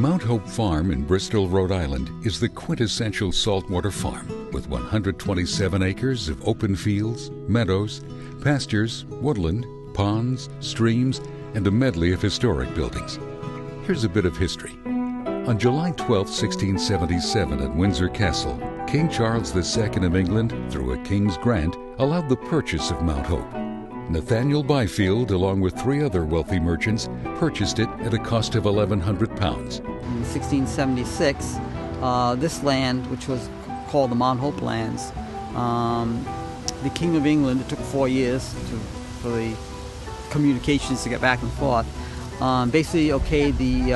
Mount Hope Farm in Bristol, Rhode Island is the quintessential saltwater farm with 127 acres of open fields, meadows, pastures, woodland, ponds, streams, and a medley of historic buildings. Here's a bit of history. On July 12, 1677 at Windsor Castle, King Charles II of England, through a king's grant, allowed the purchase of Mount Hope. Nathaniel Byfield, along with 3 other wealthy merchants, purchased it at a cost of £1,100. In 1676, this land, which was called the Mount Hope lands, the King of England, it took 4 years for the communications to get back and forth, basically okayed the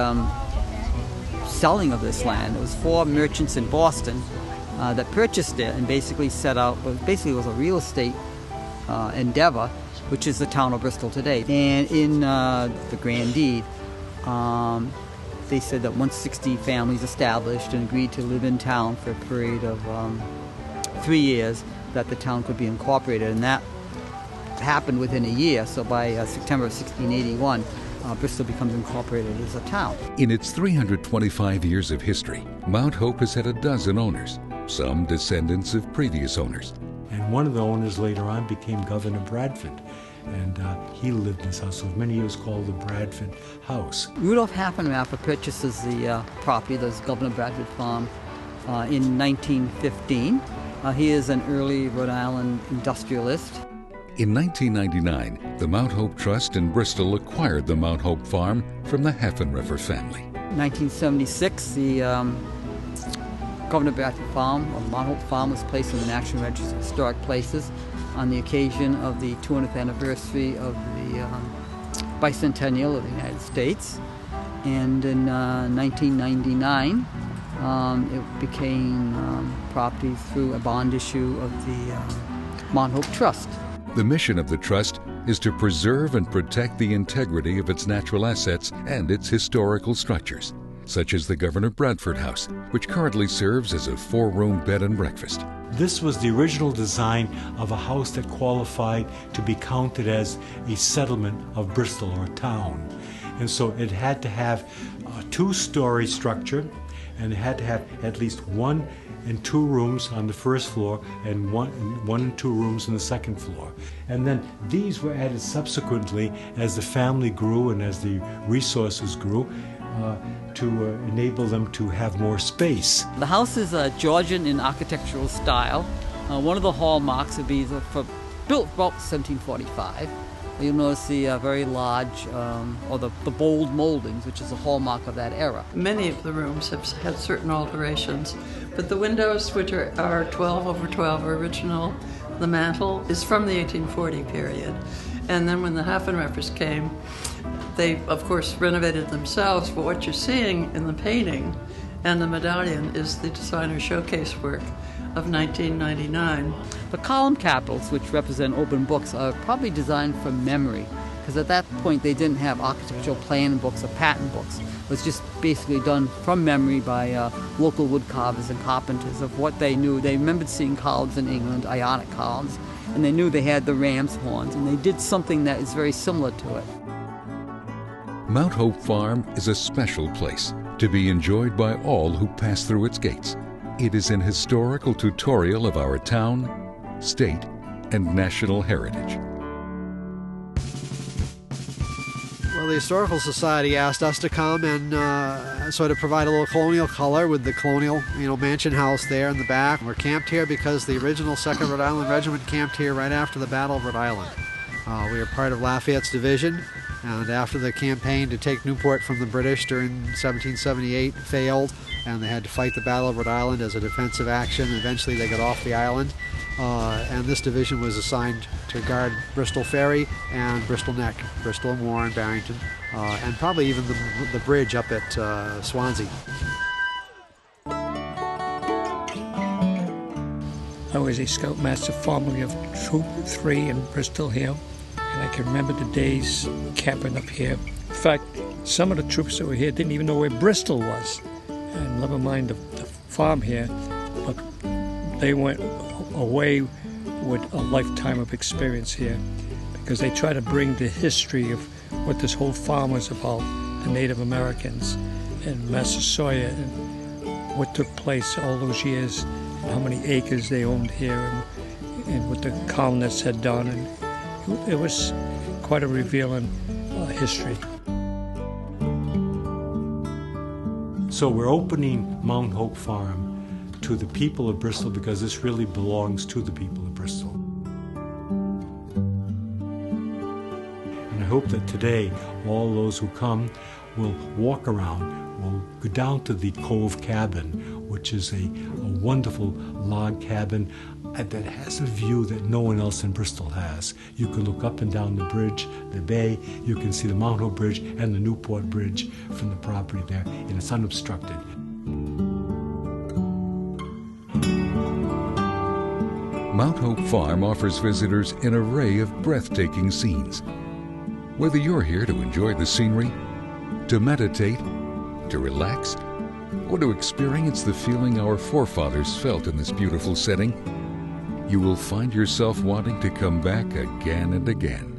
selling of this land. It was 4 merchants in Boston that purchased it and basically set out, basically it was a real estate endeavor, which is the town of Bristol today. And in the Grand Deed, they said that once 60 families established and agreed to live in town for a period of 3 years, that the town could be incorporated. And that happened within a year. So by September of 1681, Bristol becomes incorporated as a town. In its 325 years of history, Mount Hope has had a dozen owners, some descendants of previous owners. And one of the owners later on became Governor Bradford. And he lived in this house, so many years called the Bradford House. Rudolph Haffenraffer purchases the property, this Governor Bradford Farm, in 1915. He is an early Rhode Island industrialist. In 1999, the Mount Hope Trust in Bristol acquired the Mount Hope Farm from the Haffenraffer family. 1976, the Governor Bradford Farm, or Mount Hope Farm, was placed in the National Register of Historic Places on the occasion of the 200th anniversary of the bicentennial of the United States. And in 1999, it became property through a bond issue of the Mount Hope Trust. The mission of the Trust is to preserve and protect the integrity of its natural assets and its historical structures, such as the Governor Bradford House, which currently serves as a 4-room bed and breakfast. This was the original design of a house that qualified to be counted as a settlement of Bristol, or a town. And so it had to have a 2-story structure, and it had to have at least 1 and 2 rooms on the first floor and one and 2 rooms on the second floor. And then these were added subsequently as the family grew and as the resources grew, to enable them to have more space. The house is Georgian in architectural style. One of the hallmarks would be built about 1745. You'll notice the very large, or the bold moldings, which is a hallmark of that era. Many of the rooms have had certain alterations, but the windows, which are 12 over 12 original, the mantel is from the 1840 period. And then when the Haffenraffers came, they, of course, renovated themselves, but what you're seeing in the painting and the medallion is the designer showcase work of 1999. The column capitals, which represent open books, are probably designed from memory, because at that point they didn't have architectural plan books or pattern books. It was just basically done from memory by local wood carvers and carpenters of what they knew. They remembered seeing columns in England, Ionic columns, and they knew they had the ram's horns, and they did something that is very similar to it. Mount Hope Farm is a special place to be enjoyed by all who pass through its gates. It is an historical tutorial of our town, state, and national heritage. Well, the Historical Society asked us to come and sort of provide a little colonial color with the colonial, mansion house there in the back. We're camped here because the original 2nd Rhode Island Regiment camped here right after the Battle of Rhode Island. We were part of Lafayette's division, and after the campaign to take Newport from the British during 1778 failed, and they had to fight the Battle of Rhode Island as a defensive action. Eventually they got off the island, and this division was assigned to guard Bristol Ferry and Bristol Neck, Bristol and Warren, Barrington, and probably even the bridge up at Swansea. I was a scoutmaster formerly of Troop 3 in Bristol here, and I can remember the days camping up here. In fact, some of the troops that were here didn't even know where Bristol was, and never mind the farm here, but they went away with a lifetime of experience here, because they try to bring the history of what this whole farm was about, the Native Americans, in Massasoit and what took place all those years, how many acres they owned here, and what the colonists had done. And it was quite a revealing history. So we're opening Mount Hope Farm to the people of Bristol because this really belongs to the people of Bristol. And I hope that today all those who come will walk around, will go down to the Cove Cabin, which is a wonderful log cabin that has a view that no one else in Bristol has. You can look up and down the bridge, the bay, you can see the Mount Hope Bridge and the Newport Bridge from the property there, and it's unobstructed. Mount Hope Farm offers visitors an array of breathtaking scenes. Whether you're here to enjoy the scenery, to meditate, to relax, or to experience the feeling our forefathers felt in this beautiful setting, you will find yourself wanting to come back again and again.